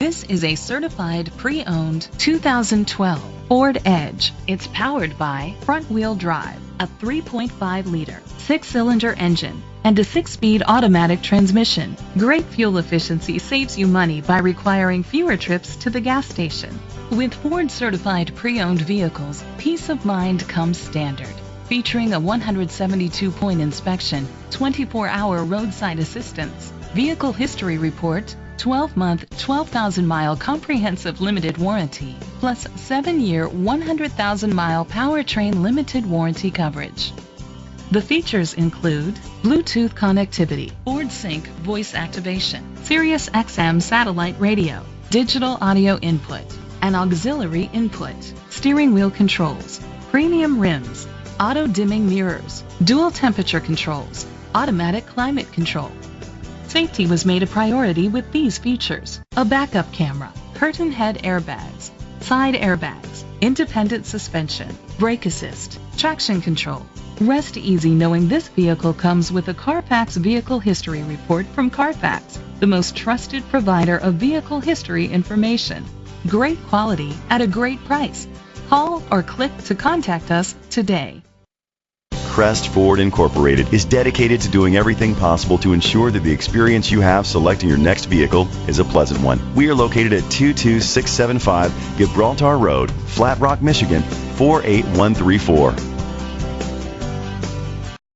This is a certified pre-owned 2012 Ford Edge. It's powered by front-wheel drive, a 3.5-liter, 6-cylinder engine, and a 6-speed automatic transmission. Great fuel efficiency saves you money by requiring fewer trips to the gas station. With Ford certified pre-owned vehicles, peace of mind comes standard. Featuring a 172-point inspection, 24-hour roadside assistance, vehicle history report, 12-month, 12,000-mile comprehensive limited warranty, plus 7-year, 100,000-mile powertrain limited warranty coverage. The features include Bluetooth connectivity, Ford Sync voice activation, Sirius XM satellite radio, digital audio input, an auxiliary input, steering wheel controls, premium rims, auto-dimming mirrors, dual temperature controls, automatic climate control. Safety was made a priority with these features: a backup camera, curtain head airbags, side airbags, independent suspension, brake assist, traction control. Rest easy knowing this vehicle comes with a Carfax Vehicle History Report from Carfax, the most trusted provider of vehicle history information. Great quality at a great price. Call or click to contact us today. Crest Ford Incorporated is dedicated to doing everything possible to ensure that the experience you have selecting your next vehicle is a pleasant one. We are located at 22675 Gibraltar Road, Flat Rock, Michigan 48134.